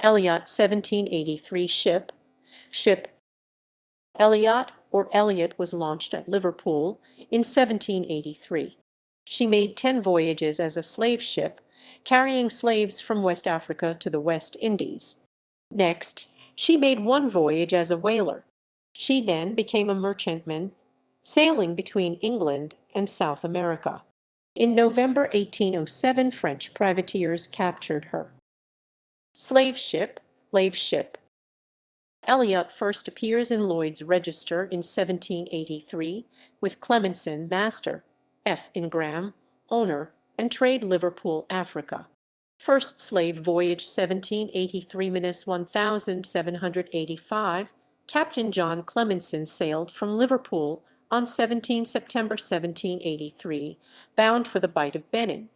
Elliott 1783 ship. Elliott or Elliott was launched at Liverpool in 1783. She made 10 voyages as a slave ship, carrying slaves from West Africa to the West Indies. Next, she made 1 voyage as a whaler. She then became a merchantman, sailing between England and South America. In November 1807, French privateers captured her. Slave ship. Elliott first appears in Lloyd's Register in 1783 with Clemenson, master, F. Ingram, owner, and trade Liverpool, Africa. First slave voyage 1783–1785. Captain John Clemenson sailed from Liverpool on 17 September 1783, bound for the Bight of Benin.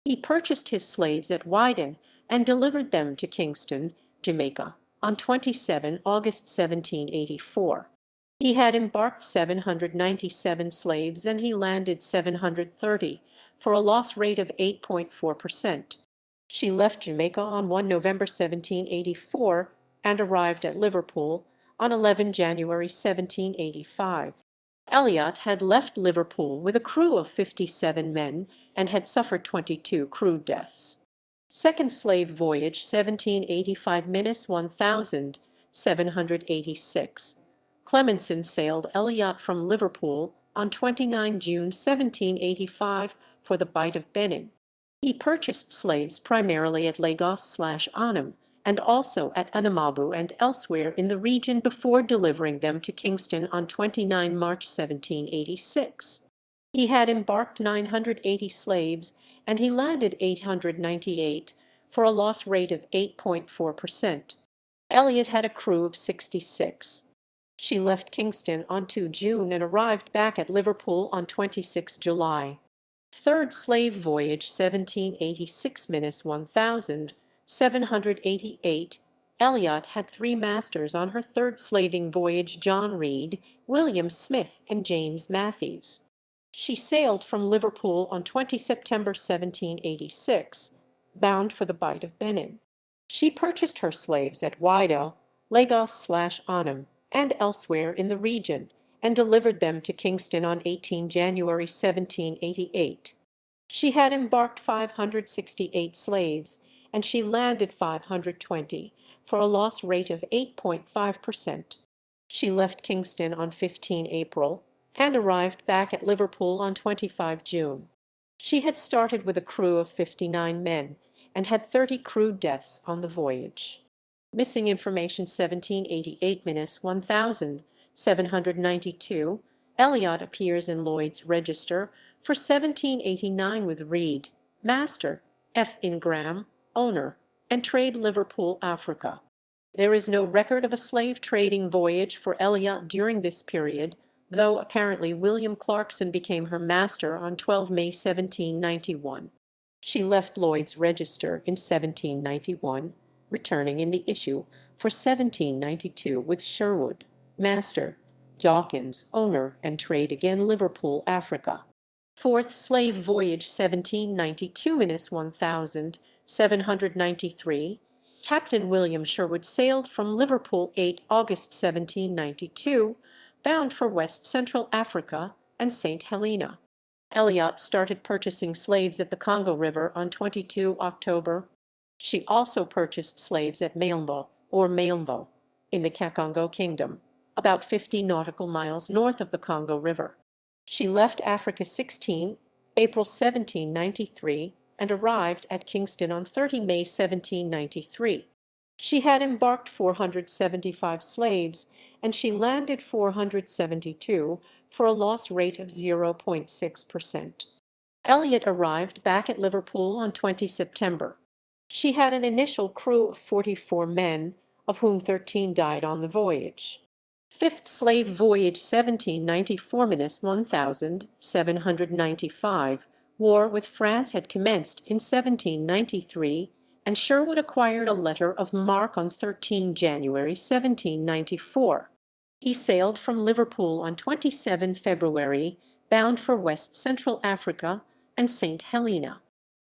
He purchased his slaves at Wyden and delivered them to Kingston, Jamaica, on 27 August 1784. He had embarked 797 slaves and he landed 730, for a loss rate of 8.4%. She left Jamaica on 1 November 1784 and arrived at Liverpool on 11 January 1785. Elliott had left Liverpool with a crew of 57 men and had suffered 22 crew deaths. Second slave voyage 1785–1786. Clemenson sailed Elliott from Liverpool on 29 June 1785 for the Bight of Benin. He purchased slaves primarily at Lagos/Annam and also at Anamabu and elsewhere in the region before delivering them to Kingston on 29 March 1786. He had embarked 980 slaves and he landed 898, for a loss rate of 8.4%. Elliott had a crew of 66. She left Kingston on 2 June and arrived back at Liverpool on 26 July. Third slave voyage 1786–1788. Elliott had 3 masters on her third slaving voyage: John Reed, William Smith, and James Matthews. She sailed from Liverpool on 20 September 1786, bound for the Bight of Benin. She purchased her slaves at Whydah, Lagos/Annam, and elsewhere in the region, and delivered them to Kingston on 18 January 1788. She had embarked 568 slaves, and she landed 520, for a loss rate of 8.5%. She left Kingston on 15 April and arrived back at Liverpool on 25 June. She had started with a crew of 59 men and had 30 crew deaths on the voyage. Missing information 1788–1792. Elliott appears in Lloyd's Register for 1789 with Reed, master, F. Ingram, owner, and trade Liverpool, Africa. There is no record of a slave trading voyage for Elliott during this period, though apparently William Clarkson became her master on 12 May 1791. She left Lloyd's Register in 1791, returning in the issue for 1792 with Sherwood, master, Dawkins, owner, and trade again Liverpool, Africa. Fourth slave voyage 1792–1793. Captain William Sherwood sailed from Liverpool 8 August 1792, bound for West Central Africa and St. Helena. Elliott started purchasing slaves at the Congo River on 22 October. She also purchased slaves at Malmbo, in the Kakongo Kingdom, about 50 nautical miles north of the Congo River. She left Africa 16 April 1793 and arrived at Kingston on 30 May 1793. She had embarked 475 slaves, and she landed 472, for a loss rate of 0.6%. Elliott arrived back at Liverpool on 20 September. She had an initial crew of 44 men, of whom 13 died on the voyage. Fifth slave voyage 1794–1795. War with France had commenced in 1793, and Sherwood acquired a letter of marque on 13 January 1794. He sailed from Liverpool on 27 February, bound for West Central Africa and St. Helena.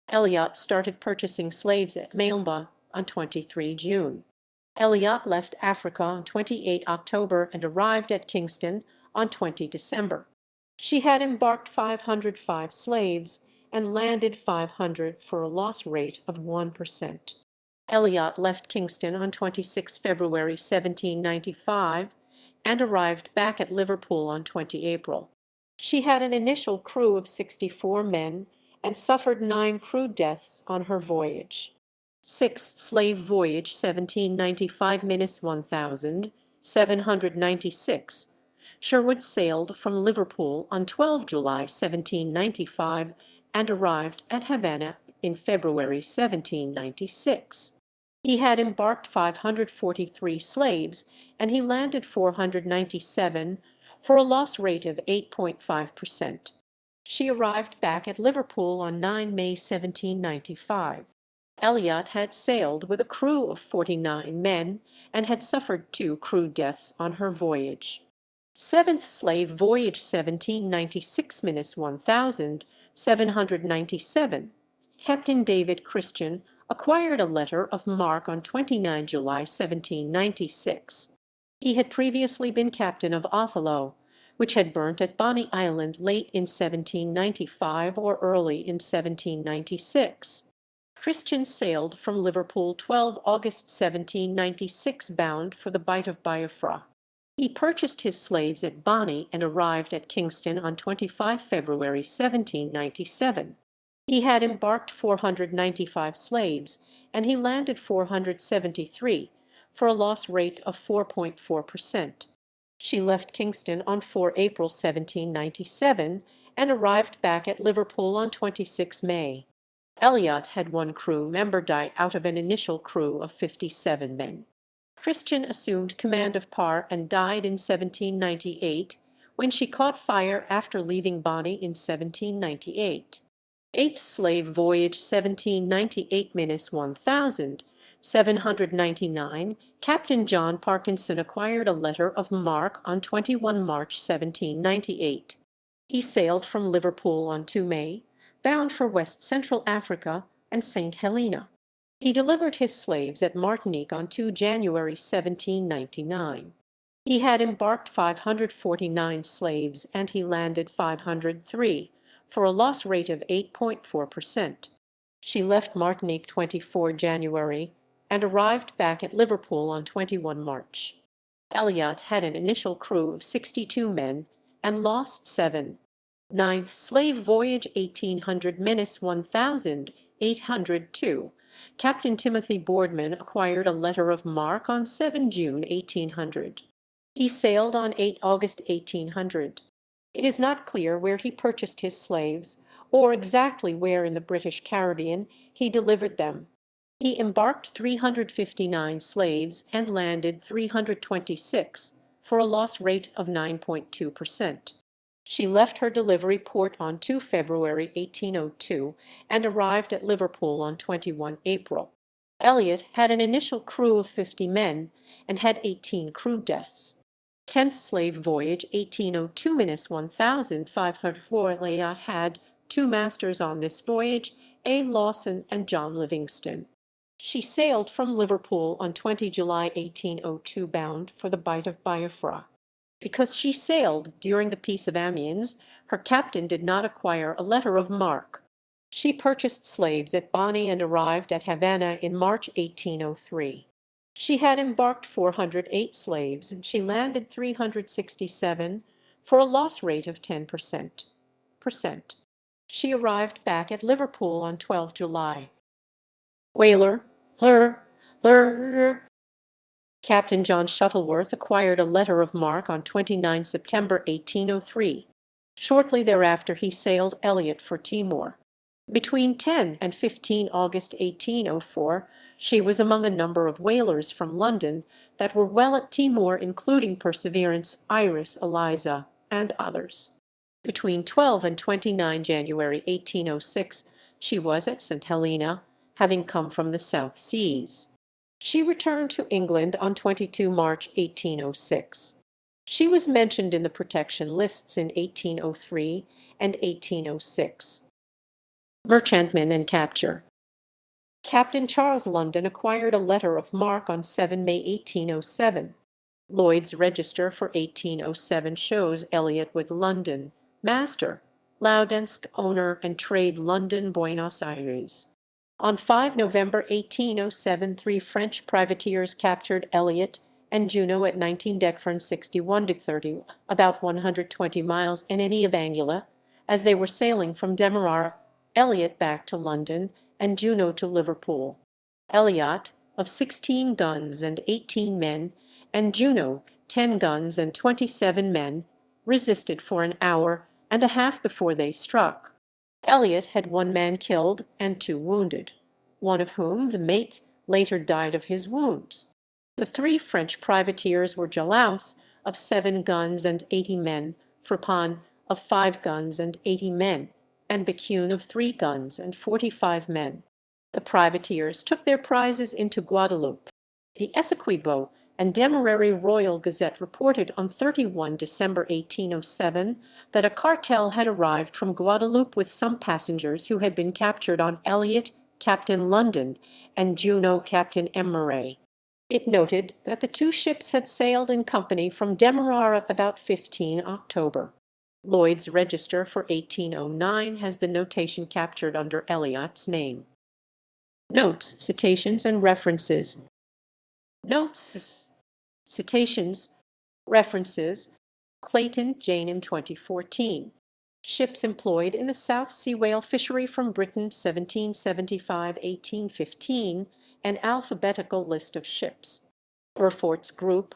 Elliott started purchasing slaves at Malmbo on 23 June. Elliott left Africa on 28 October and arrived at Kingston on 20 December. She had embarked 505 slaves and landed 500 for a loss rate of 1%. Elliott left Kingston on 26 February 1795 and arrived back at Liverpool on 20 April. She had an initial crew of 64 men and suffered 9 crew deaths on her voyage. Sixth Slave Voyage 1795-1796. Sherwood sailed from Liverpool on 12 July 1795 and arrived at Havana in February 1796. He had embarked 543 slaves and he landed 497 for a loss rate of 8.5%. She arrived back at Liverpool on 9 May 1795. Elliott had sailed with a crew of 49 men and had suffered 2 crew deaths on her voyage. Seventh Slave Voyage 1796-1797. Captain David Christian acquired a letter of marque on 29 July 1796. He had previously been captain of Othello, which had burnt at Bonny Island late in 1795 or early in 1796. Christian sailed from Liverpool 12 August 1796 bound for the Bight of Biafra. He purchased his slaves at Bonny and arrived at Kingston on 25 February 1797. He had embarked 495 slaves and he landed 473 for a loss rate of 4.4%. She left Kingston on 4 April 1797 and arrived back at Liverpool on 26 May. Elliott had 1 crew member die out of an initial crew of 57 men. Christian assumed command of Par and died in 1798 when she caught fire after leaving Bonny in 1798. Eighth Slave Voyage 1798-1799. Captain John Parkinson acquired a letter of marque on 21 March 1798. He sailed from Liverpool on 2 May, bound for West Central Africa and St. Helena. He delivered his slaves at Martinique on 2 January 1799. He had embarked 549 slaves and he landed 503 for a loss rate of 8.4%. She left Martinique 24 January and arrived back at Liverpool on 21 March. Elliott had an initial crew of 62 men and lost 7. Ninth Slave Voyage 1800-1802. Captain Timothy Boardman acquired a letter of marque on 7 June 1800. He sailed on 8 August 1800. It is not clear where he purchased his slaves, or exactly where in the British Caribbean he delivered them. He embarked 359 slaves and landed 326 for a loss rate of 9.2%. She left her delivery port on 2 February 1802 and arrived at Liverpool on 21 April. Elliott had an initial crew of 50 men and had 18 crew deaths. 10th Slave Voyage 1802-1504. Elliott had 2 masters on this voyage, A. Lawson and John Livingston. She sailed from Liverpool on 20 July 1802 bound for the Bight of Biafra. Because she sailed during the Peace of Amiens, her captain did not acquire a letter of marque. She purchased slaves at Bonny and arrived at Havana in March 1803. She had embarked 408 slaves and she landed 367 for a loss rate of 10%. She arrived back at Liverpool on 12 July. Whaler, Captain John Shuttleworth acquired a letter of marque on 29 September 1803. Shortly thereafter he sailed Elliott for Timor. Between 10 and 15 August 1804, she was among a number of whalers from London that were well at Timor, including Perseverance, Iris, Eliza, and others. Between 12 and 29 January 1806, she was at St. Helena, having come from the South Seas. She returned to England on 22 March 1806. She was mentioned in the protection lists in 1803 and 1806. Merchantmen and capture. Captain Charles London acquired a letter of marque on 7 May 1807. Lloyd's Register for 1807 shows Elliott with London, Master, Laudensk, owner and trade London, Buenos Aires. On 5 November 1807, three French privateers captured Elliott and Juno at 19 Deckfern 61-30, about 120 miles in any of Angula, as they were sailing from Demerara, Elliott back to London and Juno to Liverpool. Elliott, of 16 guns and 18 men, and Juno, 10 guns and 27 men, resisted for an hour and a half before they struck. Elliott had 1 man killed and 2 wounded, one of whom, the mate, later died of his wounds. The 3 French privateers were Jalaus, of 7 guns and 80 men, Frapon, of 5 guns and 80 men, and Bécune of 3 guns and 45 men. The privateers took their prizes into Guadeloupe. The Essequibo and Demerara Royal Gazette reported on 31 December 1807 that a cartel had arrived from Guadeloupe with some passengers who had been captured on Elliott, Captain London, and Juno, Captain Emery. It noted that the 2 ships had sailed in company from Demerara about 15 October. Lloyd's Register for 1809 has the notation captured under Elliott's name. Notes, citations, and references. Notes, citations, references. Clayton, Jane M. 2014. Ships employed in the South Sea whale fishery from Britain 1775-1815, an alphabetical list of ships. Burfort's Group,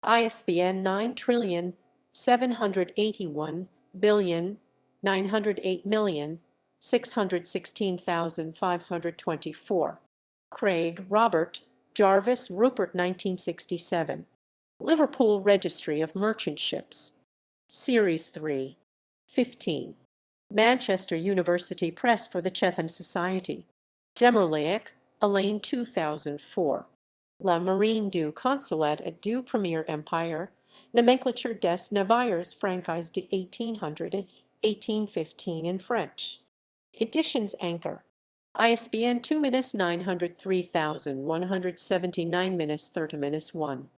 ISBN 9781616,524. Craig, Robert, Jarvis, Rupert 1967. Liverpool Registry of Merchant Ships. Series 3. 15. Manchester University Press for the Chatham Society. Demerlaic, Elaine 2004. La Marine du Consulat et du Premier Empire, Nomenclature des Navires Francais de 1800 and 1815 in French. Editions Anchor. ISBN 2-903,179-30-1.